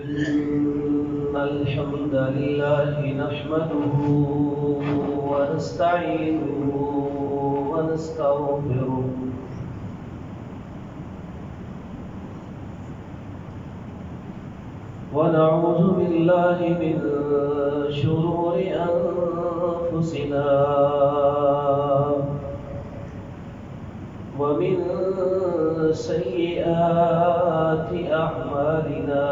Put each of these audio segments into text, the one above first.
إن الحمد لله نحمده ونستعينه ونستغفره ونعوذ بالله من شرور أنفسنا ومن سيئات أعمالنا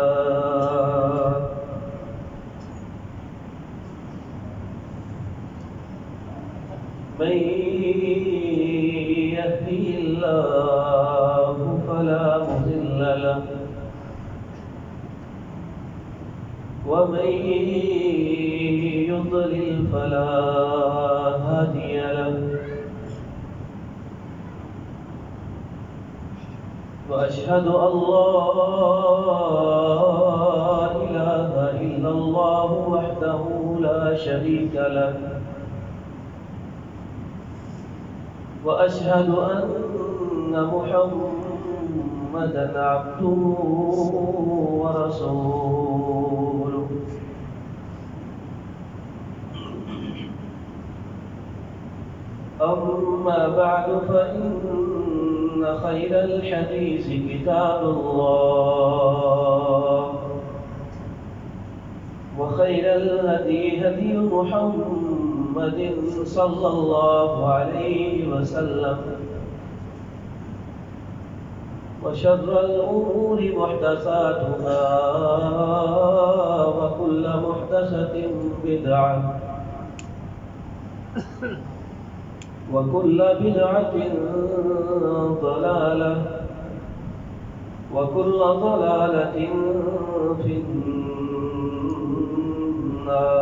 من يهده الله فلا مضل له ومن يضلل فلا هادي له وأشهد أن لا إله إلا الله وحده لا شريك له وأشهد أن محمدًا عبده ورسوله أما بعد فإن خير الحديث كتاب الله وخير الهدي هدي محمد صلى الله عليه وسلم وشر الأمور محدثاتها وكل محدثة بدعة وكل بدعة ضلالة وكل ضلالة في النار.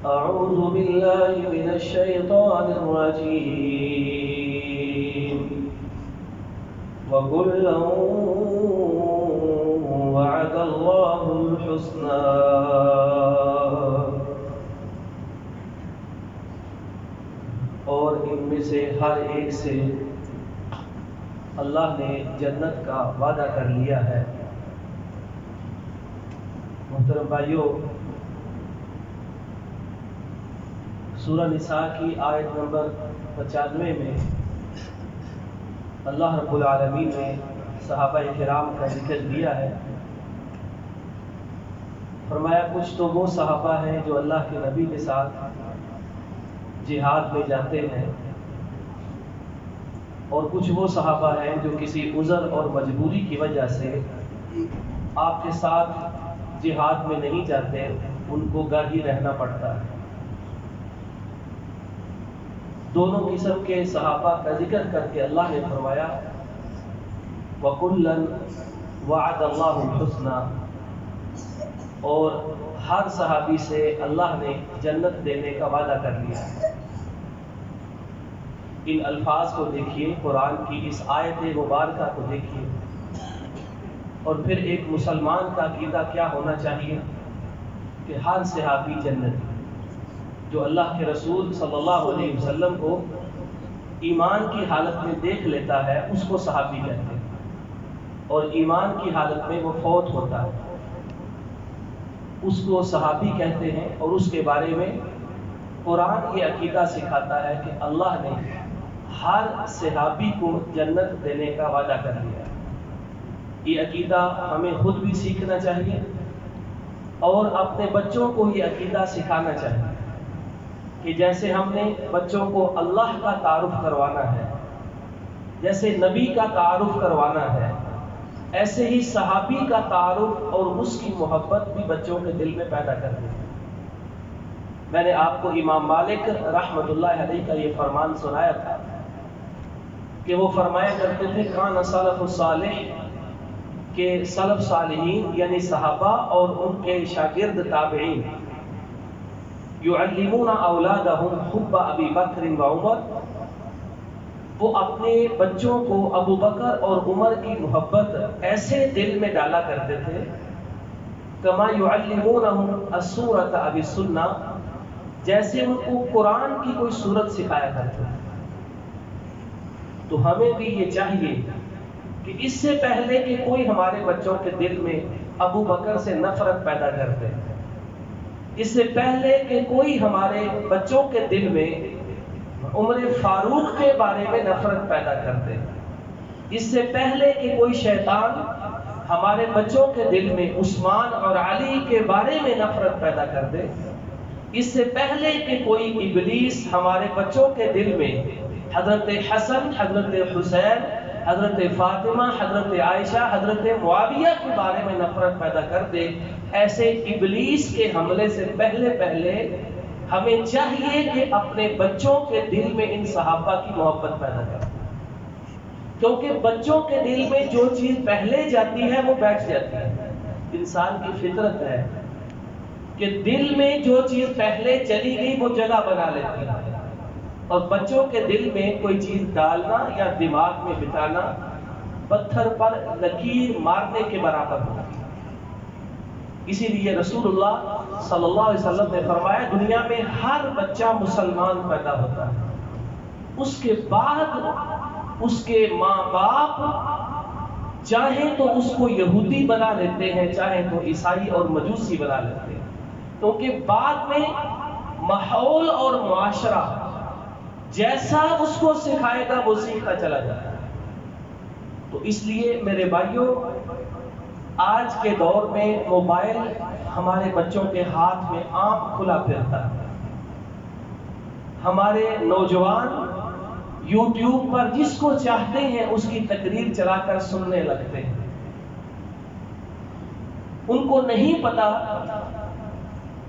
أعوذ بالله من الشيطان الرجيم. وكلا وعد الله الحسنى اور ان میں سے ہر ایک سے اللہ نے جنت کا وعدہ کر لیا ہے. محترم بھائیو، سورہ نساء کی آیت نمبر 95 میں اللہ رب العالمین نے صحابہ کرام کا ذکر دیا ہے. فرمایا کچھ تو وہ صحابہ ہیں جو اللہ کے نبی کے ساتھ جہاد میں جاتے ہیں، اور کچھ وہ صحابہ ہیں جو کسی عذر اور مجبوری کی وجہ سے آپ کے ساتھ جہاد میں نہیں جاتے، ان کو گاہی رہنا پڑتا ہے. دونوں قسم کے صحابہ کا ذکر کر کے اللہ نے فرمایا وَكُلًّا وَعَدَ اللَّهُ الْحُسْنَى، اور ہر صحابی سے اللہ نے جنت دینے کا وعدہ کر لیا ہے. ان الفاظ کو دیکھیے، قرآن کی اس آیت مبارکہ کو دیکھیے، اور پھر ایک مسلمان کا عقیدہ کیا ہونا چاہیے کہ ہر صحابی جنتی. جو اللہ کے رسول صلی اللہ علیہ وسلم کو ایمان کی حالت میں دیکھ لیتا ہے اس کو صحابی کہتے ہیں، اور ایمان کی حالت میں وہ فوت ہوتا ہے اس کو صحابی کہتے ہیں. اور اس کے بارے میں قرآن یہ عقیدہ سکھاتا ہے کہ اللہ نے ہر صحابی کو جنت دینے کا وعدہ کر لیا. یہ عقیدہ ہمیں خود بھی سیکھنا چاہیے اور اپنے بچوں کو یہ عقیدہ سکھانا چاہیے کہ جیسے ہم نے بچوں کو اللہ کا تعارف کروانا ہے، جیسے نبی کا تعارف کروانا ہے، ایسے ہی صحابی کا تعارف اور اس کی محبت بھی بچوں کے دل میں پیدا کر دیں. میں نے آپ کو امام مالک رحمۃ اللہ علیہ کا یہ فرمان سنایا تھا کہ وہ فرمایا کرتے تھے کان سلف الصالح، کہ سلف صالحین یعنی صحابہ اور ان کے شاگرد تابعین یعلمون اولادہم حب ابی بکر و عمر، وہ اپنے بچوں کو ابو بکر اور عمر کی محبت ایسے دل میں ڈالا کرتے تھے کما یعلمونہم السورۃ ابی السنہ، جیسے ان کو قرآن کی کوئی سورت سکھایا کرتے تھے. تو ہمیں بھی یہ چاہیے کہ اس سے پہلے کہ کوئی ہمارے بچوں کے دل میں ابو بکر سے نفرت پیدا کر دے، اس سے پہلے کہ کوئی ہمارے بچوں کے دل میں عمر فاروق کے بارے میں نفرت پیدا کر دے، اس سے پہلے کہ کوئی شیطان ہمارے بچوں کے دل میں عثمان اور علی کے بارے میں نفرت پیدا کر دے، اس سے پہلے کہ کوئی ابلیس ہمارے بچوں کے دل میں حضرت حسن، حضرت حسین، حضرت فاطمہ، حضرت عائشہ، حضرت معاویہ کے بارے میں نفرت پیدا کر دے، ایسے ابلیس کے حملے سے پہلے ہمیں چاہیے کہ اپنے بچوں کے دل میں ان صحابہ کی محبت پیدا کریں، کیونکہ بچوں کے دل میں جو چیز پہلے جاتی ہے وہ بیٹھ جاتی ہے۔ انسان کی فطرت ہے کہ دل میں جو چیز پہلے چلی گئی وہ جگہ بنا لیتی ہے، اور بچوں کے دل میں کوئی چیز ڈالنا یا دماغ میں بٹھانا پتھر پر لکیر مارنے کے برابر ہوتا ہے۔ اسی لیے رسول اللہ صلی اللہ علیہ وسلم نے فرمایا دنیا میں ہر بچہ مسلمان پیدا ہوتا ہے، اس کے بعد اس کے ماں باپ چاہیں تو اس کو یہودی بنا لیتے ہیں، چاہیں تو عیسائی اور مجوسی بنا لیتے ہیں، کیونکہ بعد میں ماحول اور معاشرہ جیسا اس کو سکھائے گا وہ سیکھتا چلا جاتا ہے۔ تو اس لیے میرے بھائیوں، آج کے دور میں موبائل ہمارے بچوں کے ہاتھ میں عام کھلا پھرتا ہے۔ ہمارے نوجوان یوٹیوب پر جس کو چاہتے ہیں اس کی تقریر چلا کر سننے لگتے ہیں۔ ان کو نہیں پتا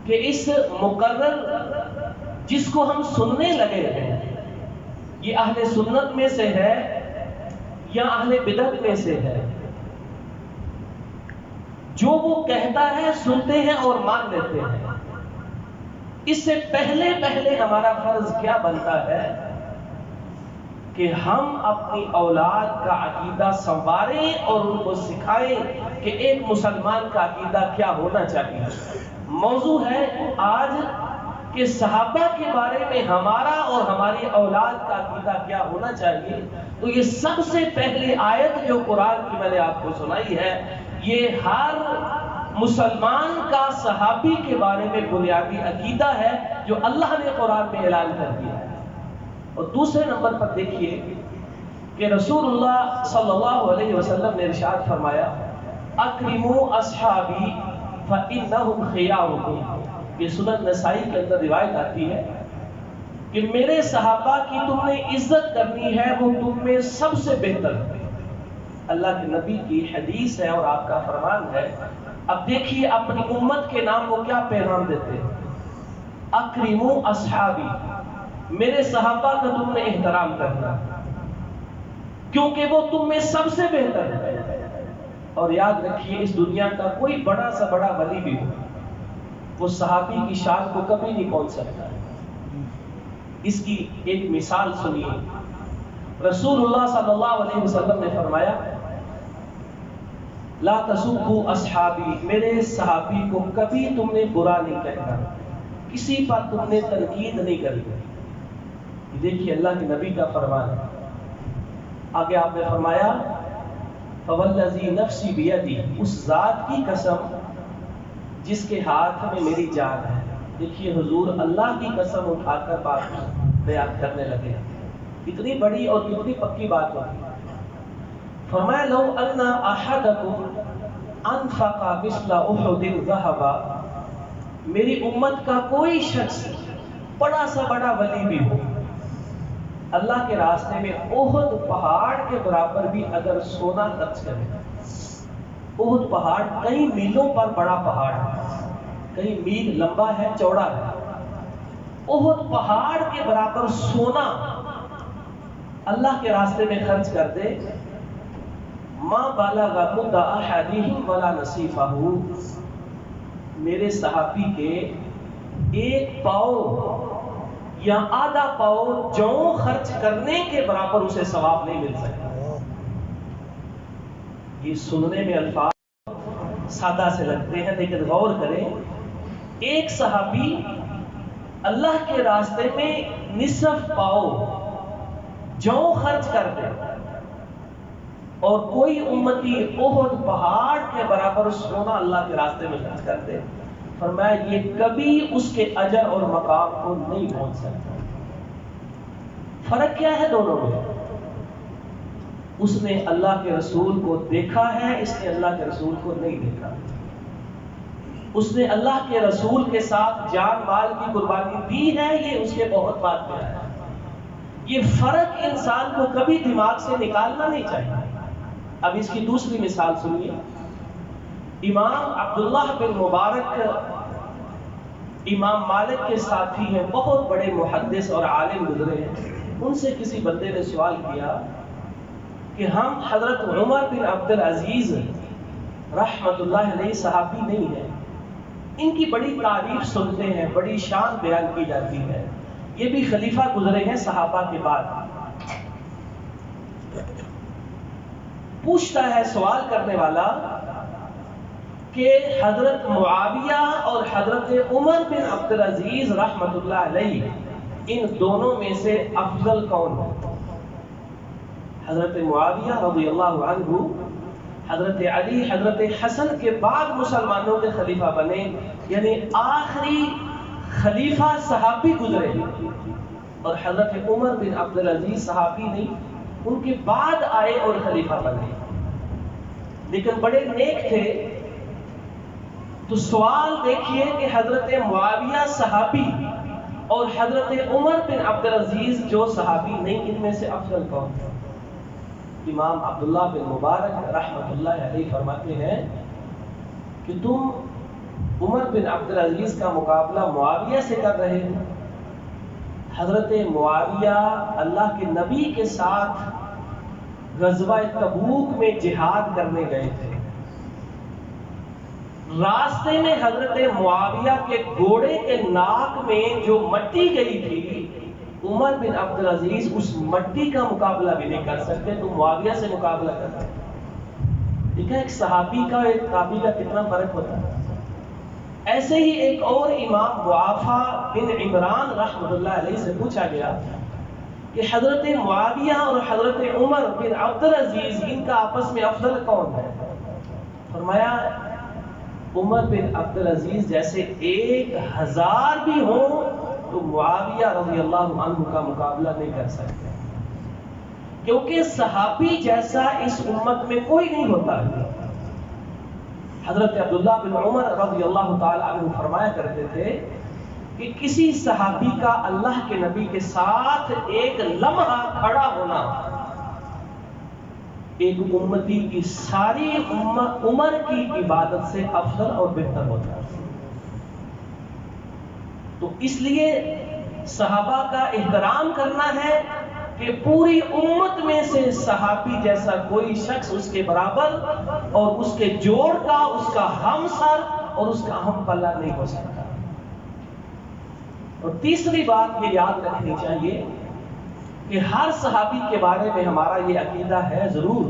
کہ اس مقرر جس کو ہم سننے لگے ہیں یہ اہل سنت میں سے ہے یا اہل بدعت میں سے ہے۔ جو وہ کہتا ہے سنتے ہیں اور مان لیتے ہیں۔ اس سے پہلے ہمارا فرض کیا بنتا ہے کہ ہم اپنی اولاد کا عقیدہ سنواریں اور ان کو سکھائیں کہ ایک مسلمان کا عقیدہ کیا ہونا چاہیے۔ موضوع ہے آج کہ صحابہ کے بارے میں ہمارا اور ہماری اولاد کا عقیدہ کیا ہونا چاہیے۔ تو یہ سب سے پہلی آیت جو قرآن کی میں نے آپ کو سنائی ہے، یہ ہر مسلمان کا صحابی کے بارے میں بنیادی عقیدہ ہے جو اللہ نے قرآن میں اعلان کر دیا ہے۔ اور دوسرے نمبر پر دیکھیے کہ رسول اللہ صلی اللہ علیہ وسلم نے ارشاد فرمایا اکرموا اصحابی فانہم خیارکم۔ یہ سنن نسائی کے اندر روایت آتی ہے کہ میرے صحابہ کی تم نے عزت کرنی ہے، وہ تم میں سب سے بہتر ہے۔ اللہ کے نبی کی حدیث ہے اور آپ کا فرمان ہے۔ اب دیکھیے اپنی امت کے نام وہ کیا پیغام دیتے ہیں، اکرموا اصحابی، میرے صحابہ کا تم نے احترام کرنا کیونکہ وہ تم میں سب سے بہتر ہے۔ اور یاد رکھیے اس دنیا کا کوئی بڑا سا بڑا ولی بھی ہو، وہ صحابی کی شان کو کبھی نہیں پہنچ سکتا۔ اس کی ایک مثال سنیے، رسول اللہ صلی اللہ علیہ وسلم نے فرمایا لا تسبوا اصحابی، میرے صحابی کو کبھی تم نے برا نہیں کہنا، کسی پر تم نے تنقید نہیں کرنی۔ دیکھیے اللہ کے نبی کا فرمان ہے۔ آگے آپ نے فرمایا فوالذی نفسی بیدی، اس ذات کی قسم جس کے ہاتھ میں میری جان ہے۔ دیکھیے حضور اللہ کی قسم اٹھا کر بات بیان کرنے لگے، اتنی بڑی اور اتنی پکی بات ہوتی۔ فرمایا لو ان احدکم انفق مثل احد ذهبا، میری امت کا کوئی شخص بڑا سا بڑا ولی بھی ہو، اللہ کے راستے میں احد پہاڑ کے برابر بھی اگر سونا خرچ کرے، احد پہاڑ کئی میلوں پر بڑا پہاڑ ہے، کئی میل لمبا ہے چوڑا ہے، احد پہاڑ کے برابر سونا اللہ کے راستے میں خرچ کر دے، ما بلغ مد احدہم ولا نصیفہ، میرے صحابی کے ایک پاؤ یا آدھا پاؤ جو خرچ کرنے کے برابر اسے ثواب نہیں مل سکتا۔ یہ سننے میں الفاظ سادہ سے لگتے ہیں، لیکن غور کریں، ایک صحابی اللہ کے راستے میں نصف پاؤ جو خرچ کر دے، اور کوئی امتی احد پہاڑ کے برابر سونا اللہ کے راستے میں خرچ کر دے، فرمایا یہ کبھی اس کے اجر اور مقام کو نہیں پہنچ سکتا۔ فرق کیا ہے دونوں میں؟ اس نے اللہ کے رسول کو دیکھا ہے، اس نے اللہ کے رسول کو نہیں دیکھا۔ اس نے اللہ کے رسول کے ساتھ جان مال کی قربانی دی ہے، یہ اس کے بہت بات میں آیا۔ یہ فرق انسان کو کبھی دماغ سے نکالنا نہیں چاہیے۔ اب اس کی دوسری مثال سنیے۔ امام عبداللہ بن مبارک امام مالک کے ساتھی ہیں، بہت بڑے محدث اور عالم گزرے ہیں۔ ان سے کسی بندے نے سوال کیا کہ ہم حضرت عمر بن عبد العزیز رحمت اللہ علیہ صحابی نہیں ہیں، ان کی بڑی تعریف سنتے ہیں، بڑی شان بیان کی جاتی ہے، یہ بھی خلیفہ گزرے ہیں صحابہ کے بعد۔ پوچھتا ہے سوال کرنے والا کہ حضرت معاویہ اور حضرت عمر بن عبد العزیز رحمت اللہ علیہ ان دونوں میں سے افضل کون ہے؟ حضرت معاویہ رضی اللہ عنہ حضرت علی حضرت حسن کے بعد مسلمانوں کے خلیفہ بنے، یعنی آخری خلیفہ صحابی گزرے، اور حضرت عمر بن عبد العزیز صحابی نہیں، ان کے بعد آئے اور خلیفہ بنے، لیکن بڑے نیک تھے۔ تو سوال دیکھیے کہ حضرت معاویہ صحابی اور حضرت عمر بن عبد العزیز جو صحابی نہیں، ان میں سے افضل کون ہے؟ امام عبداللہ بن مبارک رحمت اللہ علیہ فرماتے ہیں کہ تم عمر بن عبد العزیز کا مقابلہ معاویہ سے کر رہے ہو۔ حضرت معاویہ اللہ کے نبی کے ساتھ غزوہ تبوک میں جہاد کرنے گئے تھے۔ راستے میں حضرت معاویہ کے گھوڑے کے ناک میں جو مٹی گئی تھی، عمر بن عبد العزیز اس مٹی کا مقابلہ بھی نہیں کر سکتے، تو معاویہ سے مقابلہ کر سکتے۔ ٹھیک ہے، ایک صحابی کا ایک تابعی کا کتنا فرق ہوتا ہے۔ ایسے ہی ایک اور امام معافہ بن عمران رحمۃ اللہ علیہ سے پوچھا گیا کہ حضرت معاویہ اور حضرت عمر بن عبد العزیز ان کا آپس میں افضل کون ہے؟ فرمایا عمر بن عبد العزیز جیسے 1000 بھی ہوں تو معاویہ رضی اللہ عنہ کا مقابلہ نہیں کر سکتے، کیونکہ صحابی جیسا اس امت میں کوئی نہیں ہوتا ہے۔ حضرت عبداللہ بن عمر رضی اللہ تعالی عنہ فرمایا کرتے تھے کہ کسی صحابی کا اللہ کے نبی کے ساتھ ایک لمحہ کھڑا ہونا ایک امتی کی ساری عمر کی عبادت سے افضل اور بہتر ہوتا ہے۔ تو اس لیے صحابہ کا احترام کرنا ہے کہ پوری امت میں سے صحابی جیسا کوئی شخص اس کے برابر اور اس کے جوڑ کا، اس کا ہم سر اور اس کا ہم پلہ نہیں ہو سکتا۔ اور تیسری بات یہ یاد رکھنی چاہیے کہ ہر صحابی کے بارے میں ہمارا یہ عقیدہ ہے ضرور،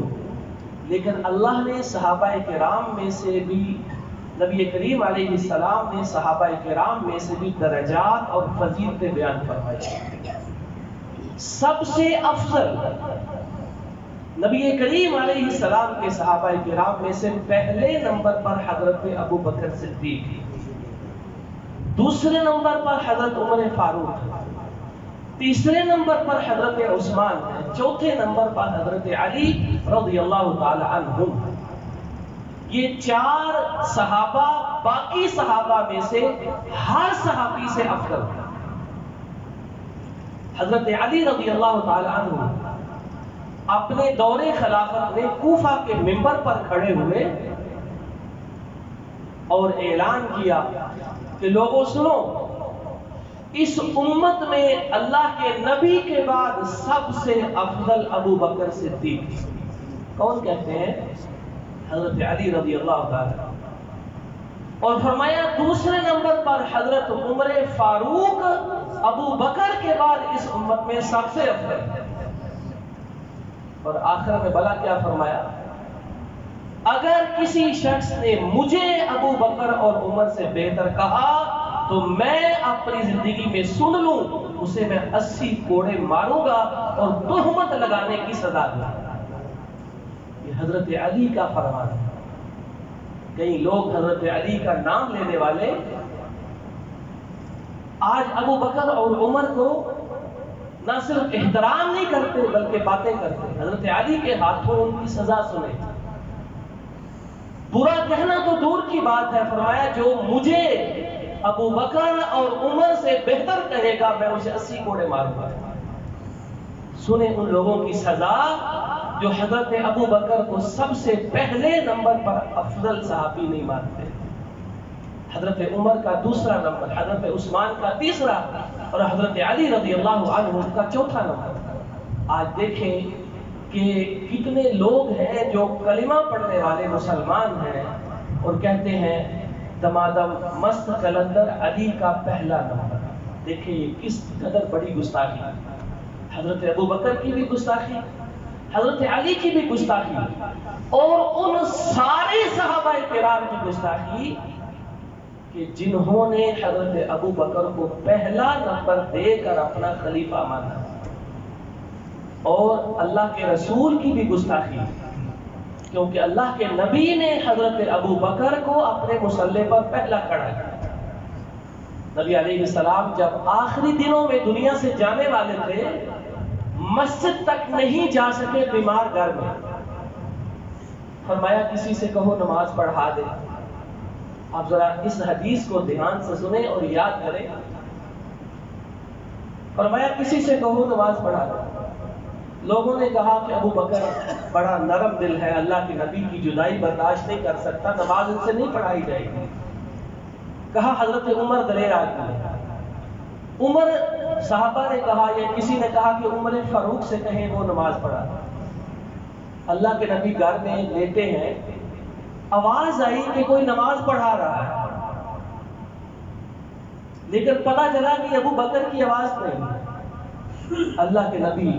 لیکن اللہ نے صحابہ کرام میں سے بھی، نبی کریم علیہ السلام نے صحابہ کرام میں سے بھی درجات اور فضیلتیں بیان فرمائی۔ سب سے افضل نبی کریم علیہ السلام کے صحابہ کرام میں سے پہلے نمبر پر حضرت ابو بکر صدیق، دوسرے نمبر پر حضرت عمر فاروق، تیسرے نمبر پر حضرت عثمان، چوتھے نمبر پر حضرت علی رضی اللہ تعالی عنہ۔ یہ 4 صحابہ باقی صحابہ میں سے ہر صحابی سے افضل ہے۔ حضرت علی رضی اللہ تعالی عنہ اپنے دور خلافت میں کوفہ کے منبر پر کھڑے ہوئے اور اعلان کیا کہ لوگوں سنو، اس امت میں اللہ کے نبی کے بعد سب سے افضل ابو بکر صدیق۔ کون کہتے ہیں؟ حضرت علی رضی اللہ تعالی۔ اور فرمایا دوسرے نمبر پر حضرت عمر فاروق ابو بکر کے بعد اس امت میں سب سے افضل ہے۔ اور آخر میں بلا کیا فرمایا؟ اگر کسی شخص نے مجھے ابو بکر اور عمر سے بہتر کہا تو میں اپنی زندگی میں سن لوں، اسے میں 80 کوڑے ماروں گا اور تہمت لگانے کی سزا دوں گا۔ کہ حضرت علی کا فرمان ہے. کئی لوگ حضرت علی کا نام لینے والے آج ابو بکر اور عمر کو نہ صرف احترام نہیں کرتے بلکہ باتیں کرتے. حضرت علی کے ہاتھوں ان کی سزا سنے. برا کہنا تو دور کی بات ہے، فرمایا جو مجھے ابو بکر اور عمر سے بہتر کہے گا میں اسے 80 کوڑے ماروں گا. سنیں ان لوگوں کی سزا جو حضرت ابو بکر کو سب سے پہلے نمبر پر افضل صحابی نہیں مانتے، حضرت عمر کا دوسرا نمبر، حضرت عثمان کا تیسرا اور حضرت علی رضی اللہ عنہ کا چوتھا نمبر. آج دیکھیں کہ کتنے لوگ ہیں جو کلمہ پڑھنے والے مسلمان ہیں اور کہتے ہیں دمادم مست قلندر علی کا پہلا نمبر. دیکھیں یہ کس قدر بڑی گستاخی. حضرت ابو بکر کی بھی گستاخی، حضرت علی کی بھی گستاخی اور ان سارے صحابہ کرام کی گستاخی کہ جنہوں نے حضرت ابو بکر کو پہلا نمبر دے کر اپنا خلیفہ مانا. اور اللہ کے رسول کی بھی گستاخی کیونکہ اللہ کے نبی نے حضرت ابو بکر کو اپنے مصلی پر پہلا کھڑا کیا. نبی علیہ السلام جب آخری دنوں میں دنیا سے جانے والے تھے مسجد تک نہیں جا سکے بیمار گھر میں. فرمایا کسی سے کہو نماز پڑھا دے. آپ ذرا اس حدیث کو دھیان سے سنیں اور یاد کریں. فرمایا کسی سے کہو نماز پڑھا دے. لوگوں نے کہا کہ ابو بکر بڑا نرم دل ہے، اللہ کے نبی کی جدائی برداشت نہیں کر سکتا، نماز ان سے نہیں پڑھائی جائے گی. کہا حضرت عمر دلیر آدمی ہے. عمر صحابہ نے کہا یا کسی نے کہا کہ عمر فاروق سے کہیں وہ نماز پڑھا. اللہ کے نبی گھر میں لیٹے ہیں، آواز آئی کہ کوئی نماز پڑھا رہا ہے، لیکن پتا چلا کہ ابو بکر کی آواز نہیں. اللہ کے نبی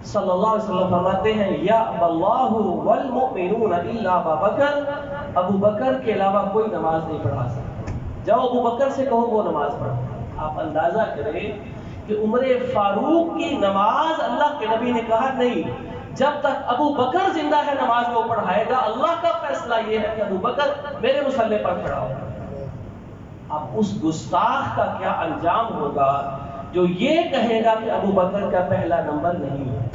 صلی اللہ علیہ وسلم فرماتے ہیں یا اللہ والمؤمنون الا ابا بکر، ابو بکر کے علاوہ کوئی نماز نہیں پڑھا سکتا. جاؤ ابو بکر سے کہو وہ نماز پڑھا. آپ اندازہ کریں کہ عمر فاروق کی نماز اللہ کے نبی نے کہا نہیں، جب تک ابو بکر زندہ ہے نماز وہ پڑھائے گا. اللہ کا فیصلہ یہ ہے کہ ابو بکر میرے مصلی پر کھڑا ہو. اب اس گستاخ کا کیا انجام ہوگا جو یہ کہے گا کہ ابو بکر کا پہلا نمبر نہیں ہے.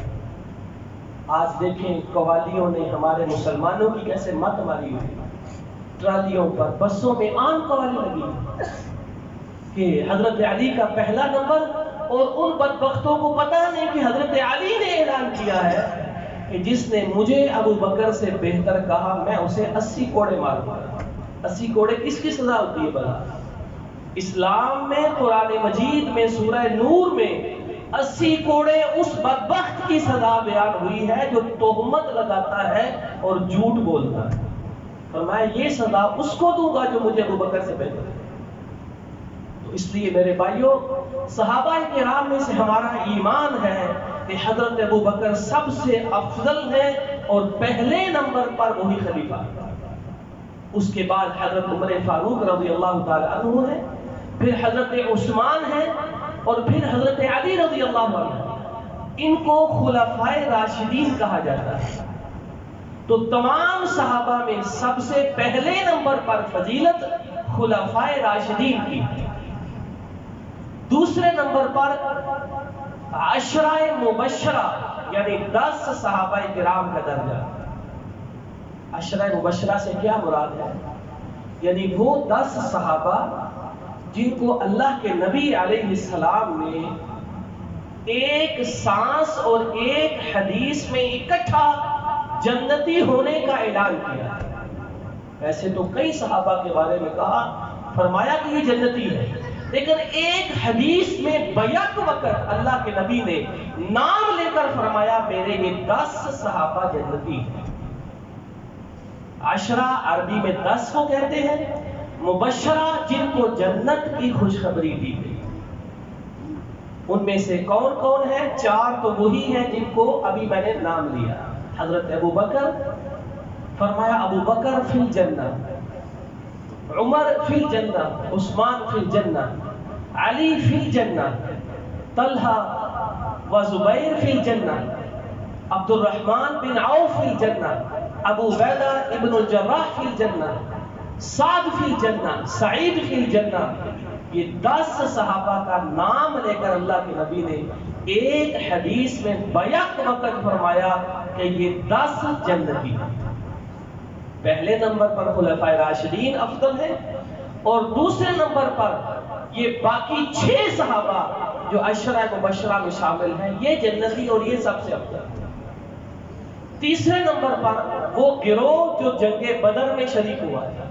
آج دیکھیں قوالیوں نے ہمارے مسلمانوں کی کیسے مت ماری ہوئی. ٹرالیوں پر بسوں میں عام قوالی لگی کہ حضرت علی کا پہلا نمبر، اور ان بدبختوں کو پتہ نہیں کہ حضرت علی نے اعلان کیا ہے کہ جس نے مجھے ابو بکر سے بہتر کہا میں اسے 80 کوڑے ماروں گا. 80 کوڑے کس کی سزا ہوتی ہے بھلا؟ اسلام میں قرآن مجید میں سورہ نور میں 80 کوڑے اس بدبخت کی سزا بیان ہوئی ہے جو تہمت لگاتا ہے اور جھوٹ بولتا ہے. فرمایا یہ سزا اس کو دوں گا جو مجھے ابو بکر سے بہتر ہے. تو اس لیے میرے بھائیوں صحابہ کرام میں سے ہمارا ایمان ہے کہ حضرت ابو بکر سب سے افضل ہے اور پہلے نمبر پر وہی خلیفہ. اس کے بعد حضرت عمر فاروق رضی اللہ تعالی عنہ ہے، پھر حضرت عثمان ہے اور پھر حضرت علی رضی اللہ عنہ. ان کو خلفائے راشدین کہا جاتا ہے. تو تمام صحابہ میں سب سے پہلے نمبر پر فضیلت خلفائے راشدین کی. دوسرے نمبر پر عشرہ مبشرہ یعنی 10 صحابہ کرام کا درجہ. عشرہ مبشرہ سے کیا مراد ہے؟ یعنی وہ 10 صحابہ جن کو اللہ کے نبی علیہ السلام نے ایک سانس اور ایک حدیث میں اکٹھا جنتی ہونے کا اعلان کیا. ایسے تو کئی صحابہ کے بارے میں کہا، فرمایا کہ یہ جنتی ہے، لیکن ایک حدیث میں بیک وقت اللہ کے نبی نے نام لے کر فرمایا میرے یہ 10 صحابہ جنتی ہیں. عشرہ عربی میں 10 کو کہتے ہیں، مبشرہ جن کو جنت کی خوشخبری دی گئی. ان میں سے کون کون ہے؟ 4 تو وہی ہیں جن کو ابھی میں نے نام لیا. حضرت ابو بکر، فرمایا ابو بکر فی الجنہ، عمر فی الجنہ، عثمان فی الجنہ، علی فی الجنہ، طلحہ و زبیر فی الجنہ، عبد الرحمن بن عوف فی الجنہ، ابو عبیدہ ابن الجراح فی الجنہ، سعد فی الجنہ، سعید فی الجنہ. یہ 10 صحابہ کا نام لے کر اللہ کے نبی نے ایک حدیث میں بیک وقت فرمایا کہ یہ 10 جنتی ہیں. پہلے نمبر پر خلفائے راشدین افضل ہیں، اور دوسرے نمبر پر یہ باقی 6 صحابہ جو عشرہ مبشرہ میں شامل ہیں، یہ جنتی اور یہ سب سے افضل. تیسرے نمبر پر وہ گروہ جو جنگ بدر میں شریک ہوا ہے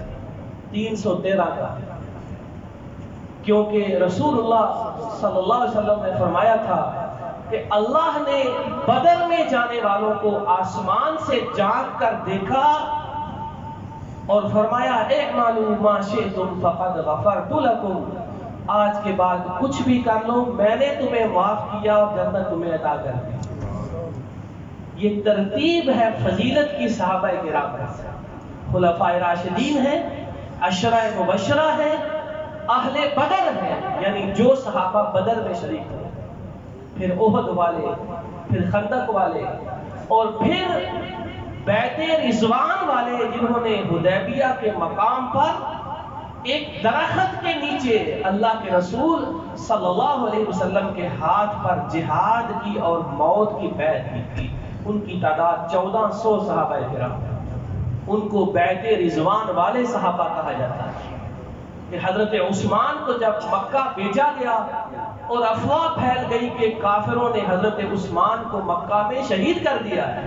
313 کا، کیونکہ رسول اللہ صلی اللہ علیہ وسلم نے فرمایا تھا کہ اللہ نے بدر میں جانے والوں کو آسمان سے جھانک کر دیکھا اور فرمایا اعملوا ما شئتم فقد غفرت لکم، آج کے بعد کچھ بھی کر لو، میں نے تمہیں معاف کیا اور جنت تمہیں عطا کر دی. یہ ترتیب ہے فضیلت کی. صحابہ کرام میں خلفائے راشدین ہیں، عشرہ مبشرہ ہیں، اہل بدر ہیں، یعنی جو صحابہ بدر میں شریک ہوئے، پھر احد والے، پھر خندق والے، اور پھر بیعت رضوان والے جنہوں نے حدیبیہ کے مقام پر ایک درخت کے نیچے اللہ کے رسول صلی اللہ علیہ وسلم کے ہاتھ پر جہاد کی اور موت کی بیعت کی تھی. ان کی تعداد 1400 صحابہ کرام. ان کو بیعت رضوان والے صحابہ کہا جاتا ہے. کہ حضرت عثمان کو جب مکہ بھیجا گیا اور افواہ پھیل گئی کہ کافروں نے حضرت عثمان کو مکہ میں شہید کر دیا ہے،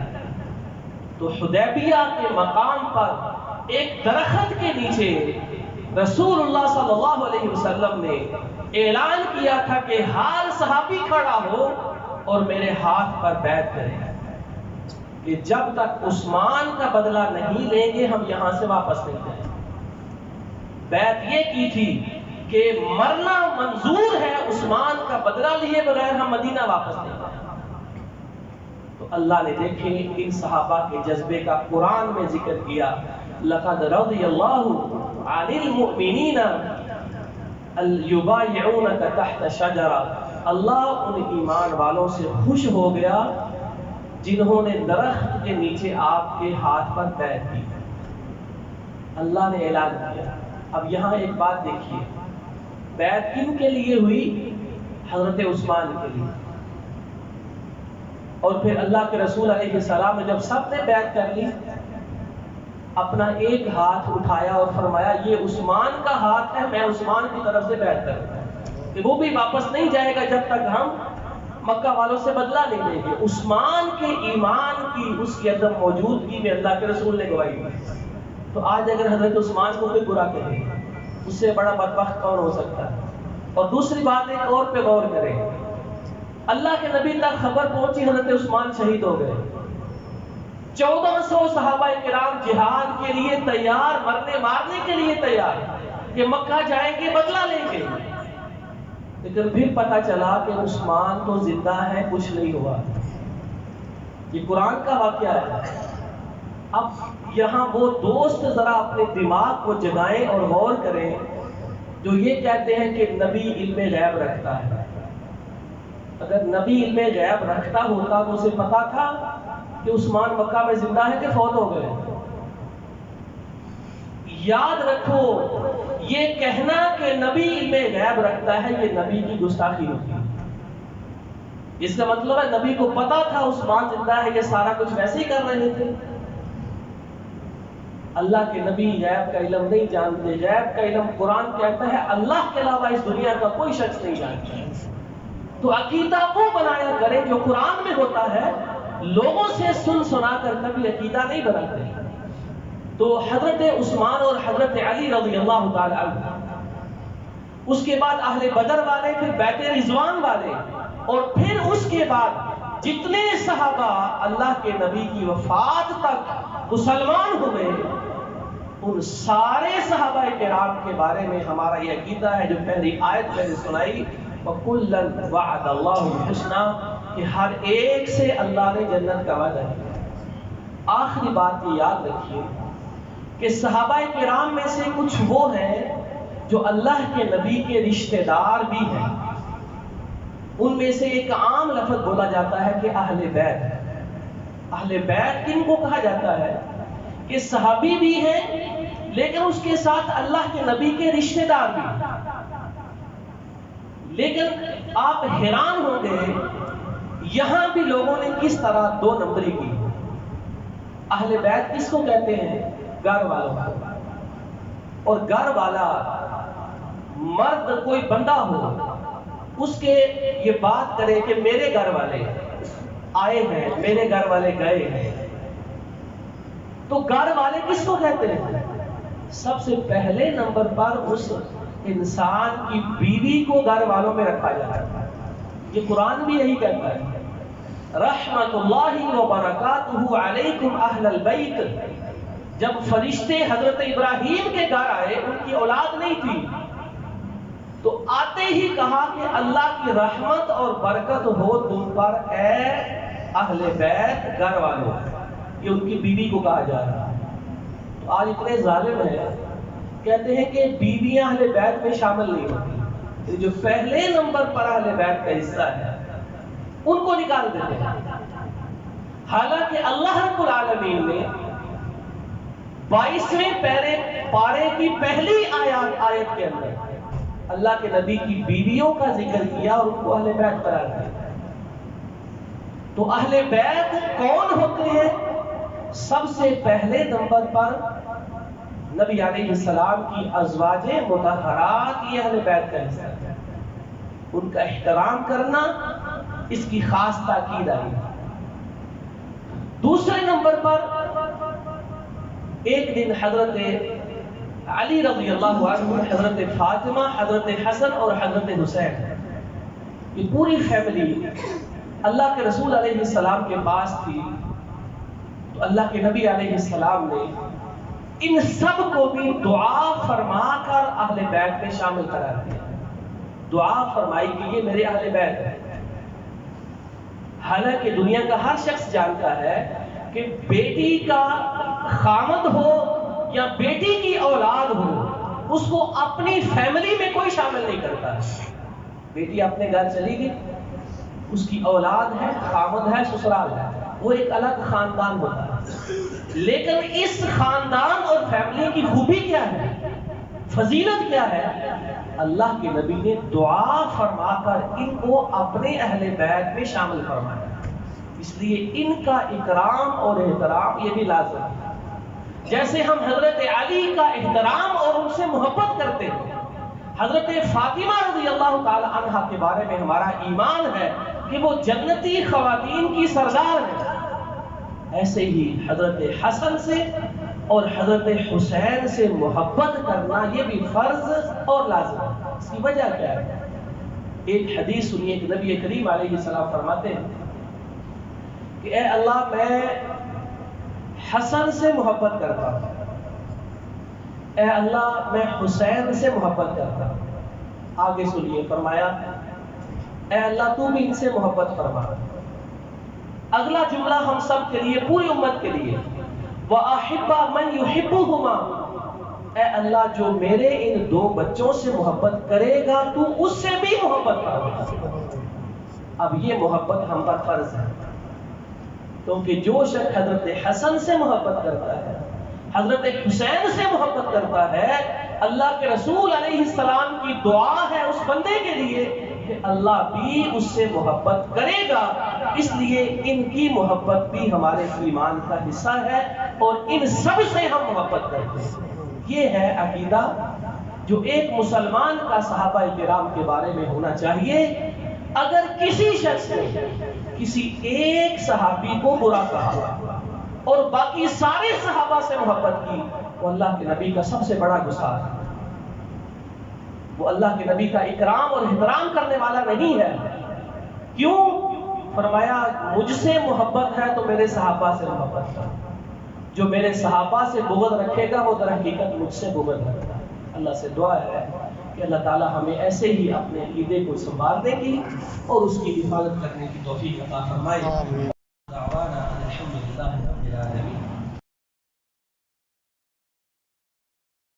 تو حدیبیہ کے مقام پر ایک درخت کے نیچے رسول اللہ صلی اللہ علیہ وسلم نے اعلان کیا تھا کہ ہر صحابی کھڑا ہو اور میرے ہاتھ پر بیعت کرے کہ جب تک عثمان کا بدلہ نہیں لیں گے ہم یہاں سے واپس نہیں جائیں. بیعت یہ کی تھی کہ مرنا منظور ہے، عثمان کا بدلہ لیے بغیر ہم مدینہ واپس نہیں جائیں. تو اللہ نے دیکھے ان صحابہ کے جذبے کا قرآن میں ذکر کیا، لقد رضی اللہ عن المؤمنین یبایعونک تحت شجرہ. اللہ ان ایمان والوں سے خوش ہو گیا جنہوں نے درخت کے نیچے آپ کے ہاتھ پر بیعت کی. اللہ نے اعلان کیا. اب یہاں ایک بات دیکھیے، بیعت کن کے لیے ہوئی؟ حضرت عثمان کے لیے. اور پھر اللہ کے رسول علیہ السلام نے جب سب نے بیعت کر لی، اپنا ایک ہاتھ اٹھایا اور فرمایا یہ عثمان کا ہاتھ ہے، میں عثمان کی طرف سے بیعت کرتا ہوں کہ وہ بھی واپس نہیں جائے گا جب تک ہم مکہ والوں سے بدلہ نہیں لیں گے. عثمان کے ایمان کی اس کی عدم موجودگی میں اللہ کے رسول نے گواہی دی. تو آج اگر حضرت عثمان کو کوئی برا کہے، اس سے بڑا بدبخت کون ہو سکتا ہے؟ اور دوسری بات ایک اور پہ غور کریں، اللہ کے نبی تک خبر پہنچی حضرت عثمان شہید ہو گئے. 1400 صحابہ کرام جہاد کے لیے تیار، مرنے مارنے کے لیے تیار کہ مکہ جائیں گے بدلہ لیں گے. لیکن پھر پتہ چلا کہ عثمان تو زندہ ہے، کچھ نہیں ہوا. یہ قرآن کا واقعہ ہے. اب یہاں وہ دوست ذرا اپنے دماغ کو جگائیں اور غور کریں جو یہ کہتے ہیں کہ نبی علم غیب رکھتا ہے. اگر نبی علم غیب رکھتا ہوتا تو اسے پتا تھا کہ عثمان مکہ میں زندہ ہے کہ فوت ہو گئے. یاد رکھو، یہ کہنا کہ نبی علم غیب رکھتا ہے یہ نبی کی گستاخی ہوتی ہے. اس کا مطلب ہے نبی کو پتا تھا عثمان زندہ ہے، یہ سارا کچھ ویسے ہی کر رہے تھے. اللہ کے نبی غیب کا علم نہیں جانتے. غیب کا علم قرآن کہتا ہے اللہ کے علاوہ اس دنیا کا کوئی شخص نہیں جانتا. تو عقیدہ وہ بنایا کریں جو قرآن میں ہوتا ہے، لوگوں سے سن سنا کر کبھی عقیدہ نہیں بناتے. تو حضرت عثمان اور حضرت علی رضی اللہ تعالی عنہ، اس کے بعد اہل بدر والے، پھر بیعت رضوان والے، اور پھر اس کے بعد جتنے صحابہ اللہ کے نبی کی وفات تک مسلمان ہوئے، ان سارے صحابہ کرام کے بارے میں ہمارا یہ عقیدہ ہے جو پہلی آیت میں نے سنائی، وَكُلًّا وَعَدَ اللَّهُ الْحُسْنَى، کہ ہر ایک سے اللہ نے جنت کا وعدہ کیا. آخری بات یہ یاد رکھیے کہ صحابہ کرام میں سے کچھ وہ ہیں جو اللہ کے نبی کے رشتہ دار بھی ہیں. ان میں سے ایک عام لفظ بولا جاتا ہے کہ اہل بیت. اہل بیت کن کو کہا جاتا ہے کہ صحابی بھی ہیں لیکن اس کے ساتھ اللہ کے نبی کے رشتہ دار بھی. لیکن آپ حیران ہوں گے یہاں بھی لوگوں نے کس طرح دو نمبری کی. اہل بیت کس کو کہتے ہیں؟ گھر والوں کو. اور گھر والا مرد کوئی بندہ ہو اس کے یہ بات کرے کہ میرے گھر والے آئے ہیں، میرے گھر والے گئے ہیں، تو گھر والے کس کو کہتے ہیں؟ سب سے پہلے نمبر پر اس انسان کی بیوی کو گھر والوں میں رکھا جاتا ہے. یہ قرآن بھی یہی کہتا ہے رحمت اللہ وبرکاتہ علیکم اہل البیت. جب فرشتے حضرت ابراہیم کے گھر آئے، ان کی اولاد نہیں تھی، تو آتے ہی کہا کہ اللہ کی رحمت اور برکت ہو تم پر اے اہل بیت گھر والوں. یہ ان کی بیوی کو کہا جا رہا ہے. تو آج اتنے ظالم ہیں کہتے ہیں کہ بیویاں اہل بیت میں شامل نہیں ہوتی. جو پہلے نمبر پر اہل بیت کا حصہ ہے ان کو نکال دیتے ہیں. حالانکہ اللہ رب العالمین نے 22ویں پارے کی پہلی آیت کے اندر اللہ کے نبی کی بیویوں کا ذکر کیا اور ان کو اہل بیت قرار دیا. تو اہل بیت کون ہوتے ہیں؟ سب سے پہلے نمبر پر نبی علیہ السلام کی ازواج مطہرات یہ اہل بیت کا حصہ ہے. ان کا احترام کرنا اس کی خاص تاکید آئی. دوسرے نمبر پر ایک دن حضرت علی رضی اللہ عنہ، حضرت فاطمہ، حضرت حسن اور حضرت حسین، یہ پوری فیملی اللہ کے رسول علیہ السلام کے پاس تھی. تو اللہ کے نبی علیہ السلام نے ان سب کو بھی دعا فرما کر اہل بیت میں شامل کرا دیا. دعا فرمائی کہ یہ میرے اہل بیت ہے. حالانکہ دنیا کا ہر شخص جانتا ہے کہ بیٹی کا خامد ہو یا بیٹی کی اولاد ہو اس کو اپنی فیملی میں کوئی شامل نہیں کرتا. بیٹی اپنے گھر چلی گئی، اس کی اولاد ہے، خامد ہے، سسرال ہے، وہ ایک الگ خاندان ہوتا ہے. لیکن اس خاندان اور فیملی کی خوبی کیا ہے، فضیلت کیا ہے؟ اللہ کے نبی نے دعا فرما کر ان کو اپنے اہل بیت میں شامل فرمایا. اس لیے ان کا اکرام اور احترام یہ بھی لازم ہے. جیسے ہم حضرت علی کا احترام اور ان سے محبت کرتے ہیں، حضرت فاطمہ رضی اللہ تعالی عنہ کے بارے میں ہمارا ایمان ہے کہ وہ جنتی خواتین کی سردار ہے، ایسے ہی حضرت حسن سے اور حضرت حسین سے محبت کرنا یہ بھی فرض اور لازم ہے. اس کی وجہ کیا ہے؟ ایک حدیث سنیے کہ نبی کریم علیہ السلام فرماتے ہیں کہ اے اللہ میں حسن سے محبت کرتا ہوں، اے اللہ میں حسین سے محبت کرتا ہوں. آگے سنیے، فرمایا اے اللہ تو بھی ان سے محبت فرما. اگلا جملہ ہم سب کے لیے، پوری امت کے لیے، وَأَحِبَّ مَنْ يُحِبُّهُمَا، اے اللہ جو میرے ان دو بچوں سے محبت کرے گا تو اس سے بھی محبت کرے. اب یہ محبت ہم پر فرض ہے، کیونکہ جو شخص حضرت حسن سے محبت کرتا ہے، حضرت حسین سے محبت کرتا ہے، اللہ کے رسول علیہ السلام کی دعا ہے اس بندے کے لیے کہ اللہ بھی اس سے محبت کرے گا. اس لیے ان کی محبت بھی ہمارے ایمان کا حصہ ہے اور ان سب سے ہم محبت کرتے ہیں. یہ ہے عقیدہ جو ایک مسلمان کا صحابہ کرام کے بارے میں ہونا چاہیے. اگر کسی شخص نے کسی ایک صحابی کو برا کہا اور باقی سارے صحابہ سے محبت کی، وہ اللہ کے نبی کا سب سے بڑا گستاخ ہے. وہ اللہ کے نبی کا اکرام اور احترام کرنے والا نہیں ہے. کیوں؟ فرمایا مجھ سے محبت ہے تو میرے صحابہ سے محبت کر. جو میرے صحابہ سے بغض رکھے گا وہ در حقیقت مجھ سے بغض رکھے گا. اللہ سے دعا ہے کہ اللہ تعالی ہمیں ایسے ہی اپنے عقیدے کو سنبھالنے کی اور اس کی حفاظت کرنے کی توفیق عطا فرمائے.